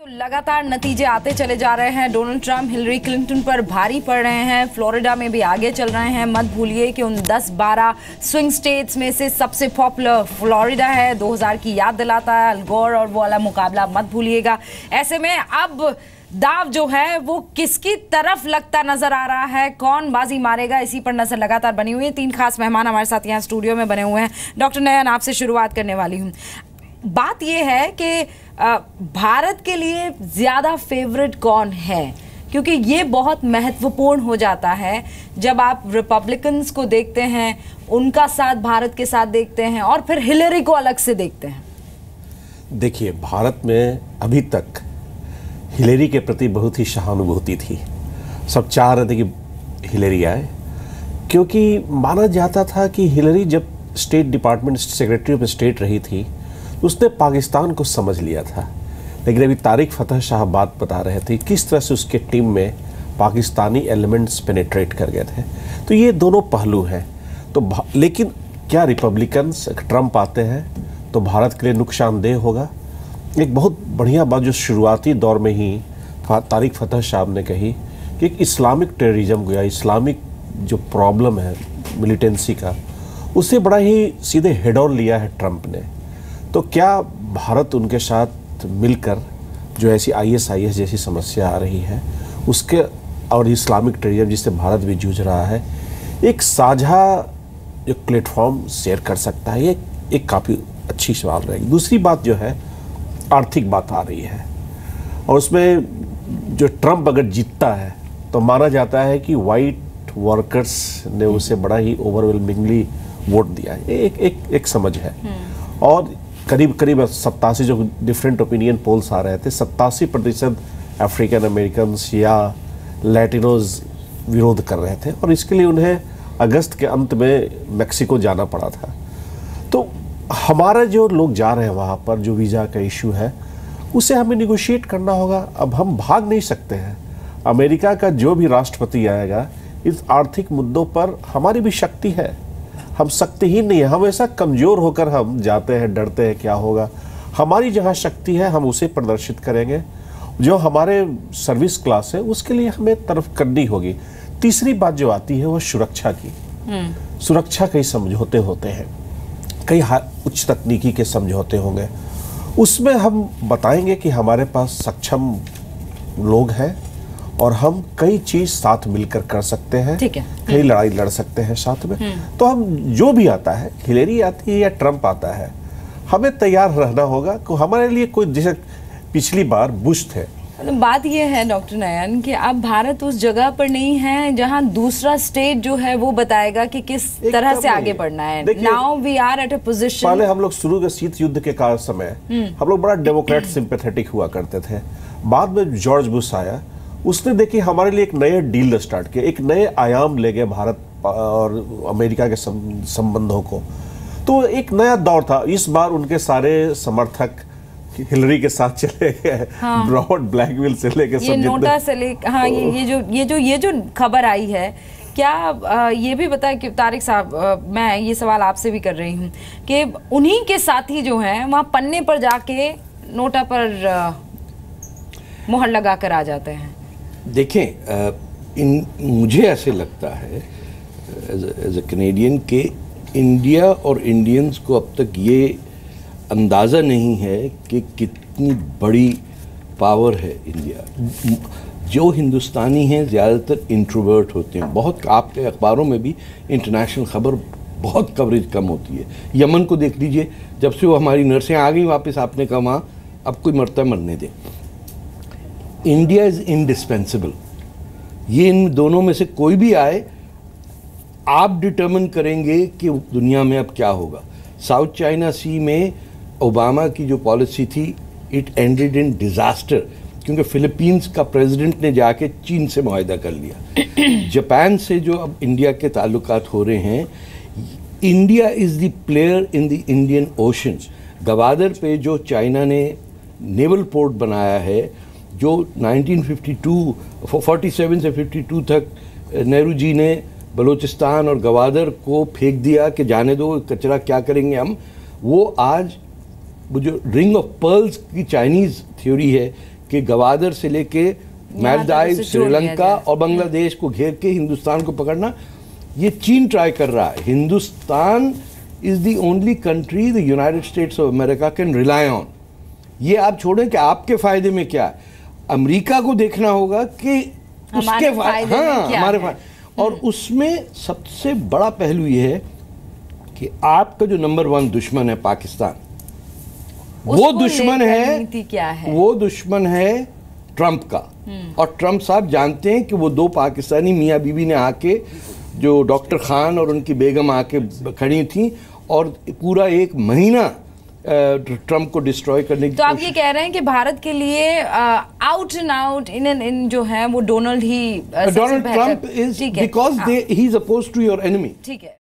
लगातार नतीजे आते चले जा रहे हैं। डोनाल्ड ट्रंप हिलरी क्लिंटन पर भारी पड़ रहे हैं। फ्लोरिडा में भी आगे चल रहे हैं। मत भूलिए कि उन 10-12 स्विंग स्टेट्स में से सबसे पॉपुलर फ्लोरिडा है। 2000 की याद दिलाता है अल गोर और वो वाला मुकाबला मत भूलिएगा। ऐसे में अब दाव जो है वो किसकी तरफ लगता नजर आ रहा है, कौन बाजी मारेगा, इसी पर नजर लगातार बनी हुई है। 3 खास मेहमान हमारे साथ यहाँ स्टूडियो में बने हुए हैं। डॉक्टर नयन, आपसे शुरुआत करने वाली हूँ। बात यह है कि भारत के लिए ज्यादा फेवरेट कौन है, क्योंकि ये बहुत महत्वपूर्ण हो जाता है जब आप रिपब्लिकन्स को देखते हैं, उनका साथ भारत के साथ देखते हैं और फिर हिलरी को अलग से देखते हैं। देखिए, भारत में अभी तक हिलरी के प्रति बहुत ही सहानुभूति थी। सब चाह रहे थे कि हिलरी आए, क्योंकि माना जाता था कि हिलरी जब state department secretary of state रही थी उसने पाकिस्तान को समझ लिया था। लेकिन अभी तारिक फतह शाह बात बता रहे थे किस तरह से उसके टीम में पाकिस्तानी एलिमेंट्स पेनिट्रेट कर गए थे। तो ये दोनों पहलू हैं। तो लेकिन क्या रिपब्लिकन्स ट्रंप आते हैं तो भारत के लिए नुकसानदेह होगा? एक बहुत बढ़िया बात जो शुरुआती दौर में ही तारिक फतह साहब ने कही कि एक इस्लामिक टेररिज्म को या इस्लामिक जो प्रॉब्लम है मिलिटेंसी का, उससे बड़ा ही सीधे हेड ऑन लिया है ट्रंप ने। तो क्या भारत उनके साथ मिलकर जो ऐसी ISIS जैसी समस्या आ रही है उसके और इस्लामिक टेररिज्म जिससे भारत भी जूझ रहा है, एक साझा जो प्लेटफॉर्म शेयर कर सकता है? ये एक काफ़ी अच्छी सवाल रहेगी। दूसरी बात जो है, आर्थिक बात आ रही है और उसमें जो ट्रंप अगर जीतता है तो माना जाता है कि वाइट वर्कर्स ने उसे बड़ा ही ओवरवेलमिंगली वोट दिया है। एक समझ है। और करीब 87 जो डिफरेंट ओपिनियन पोल्स आ रहे थे, 87% अफ्रीकन अमेरिकन या लैटिनोज विरोध कर रहे थे और इसके लिए उन्हें अगस्त के अंत में मेक्सिको जाना पड़ा था। तो हमारा जो लोग जा रहे हैं वहाँ पर, जो वीज़ा का इशू है उसे हमें निगोशिएट करना होगा। अब हम भाग नहीं सकते हैं। अमेरिका का जो भी राष्ट्रपति आएगा, इस आर्थिक मुद्दों पर हमारी भी शक्ति है। हम शक्तिहीन नहीं है। हम ऐसा कमज़ोर होकर हम जाते हैं, डरते हैं क्या होगा। हमारी जहाँ शक्ति है हम उसे प्रदर्शित करेंगे। जो हमारे सर्विस क्लास है उसके लिए हमें तरफ करनी होगी। तीसरी बात जो आती है वो सुरक्षा की। सुरक्षा कई समझौते होते हैं, कई उच्च तकनीकी के समझौते होंगे। उसमें हम बताएंगे कि हमारे पास सक्षम लोग हैं और हम कई चीज साथ मिलकर कर सकते हैं। ठीक है। कई लड़ाई लड़ सकते हैं साथ में। तो हम जो भी आता है, हिलरी आती है या ट्रंप आता है, हमें तैयार रहना होगा कि हमारे लिए कोई, जैसे पिछली बार बुश थे। बात यह है डॉक्टर नयन कि अब भारत उस जगह पर नहीं है जहां दूसरा स्टेट जो है वो बताएगा कि किस तरह से आगे बढ़ना है। Now we are at a position. पहले हम लोग शुरू के शीत युद्ध के काल समय हम लोग बड़ा डेमोक्रेट सिंपैथेटिक हुआ करते थे। बाद में जॉर्ज बुश आया, उसने देखिए हमारे लिए एक नए डील स्टार्ट किया, एक नए आयाम ले गए भारत और अमेरिका के संबंधों को। तो एक नया दौर था। इस बार उनके सारे समर्थक हिलरी के साथ चले गए। हाँ। रॉबर्ट ब्लैकविल से लेकर ये नोटा से लेकर, हाँ, ये जो खबर आई है, क्या ये भी पता है कि तारिक साहब, मैं ये सवाल आपसे भी कर रही हूँ कि उन्हीं के साथी जो हैं वहाँ पन्ने पर जाके नोटा पर मुहर लगा कर आ जाते हैं। देखें, मुझे ऐसे लगता है एज अ कैनेडियन के इंडिया और इंडियंस को अब तक ये अंदाज़ा नहीं है कि कितनी बड़ी पावर है इंडिया। जो हिंदुस्तानी हैं ज़्यादातर इंट्रोवर्ट होते हैं। बहुत, आपके अखबारों में भी इंटरनेशनल खबर बहुत कवरेज कम होती है। यमन को देख लीजिए, जब से वो हमारी नर्सें आ गई वापस, आपने कहा वहाँ अब कोई मरता मरने दे। India is indispensable. ये इन दोनों में से कोई भी आए, आप डिटर्मिन करेंगे कि दुनिया में अब क्या होगा। साउथ चाइना सी में ओबामा की जो पॉलिसी थी, इट एंडेड इन डिज़ास्टर, क्योंकि फिलीपींस का प्रेसिडेंट ने जाके चीन से मुआहदा कर लिया। जापान से जो अब इंडिया के ताल्लुकात हो रहे हैं, India is the player in the Indian ocean. Gwadar पे जो चाइना ने नेवल पोर्ट बनाया है, जो 1947 से 52 तक नेहरू जी ने बलूचिस्तान और गवादर को फेंक दिया कि जाने दो, कचरा क्या करेंगे हम, वो आज वो जो रिंग ऑफ पर्ल्स की चाइनीज़ थ्योरी है कि गवादर से लेके मालदीव, से जोड़ लिया श्रीलंका जाए। और बांग्लादेश को घेर के हिंदुस्तान को पकड़ना, ये चीन ट्राई कर रहा है। Hindustan is the only country the United states of America can rely on. ये आप छोड़ें कि आपके फायदे में क्या है, अमेरिका को देखना होगा कि हमारे उसके फायदे में क्या हमारे है। फायदे। और उसमें सबसे बड़ा पहलू ये है कि आपका जो नंबर 1 दुश्मन है पाकिस्तान, वो उसको दुश्मन लेकर है, नीति क्या है? वो दुश्मन है ट्रंप का। और ट्रंप साहब जानते हैं कि वो 2 पाकिस्तानी मियाँ बीबी ने आके, जो डॉक्टर खान और उनकी बेगम आके खड़ी थी, और पूरा 1 महीना ट्रंप को डिस्ट्रॉय करने की तो आप ये कह रहे हैं कि भारत के लिए आउट एंड आउट इन जो है वो डोनाल्ड ही सबसे डोनाल्ड बेहतर- ट्रंप इज ठीक है, बिकॉज हाँ, he is opposed to your enemy. ठीक है।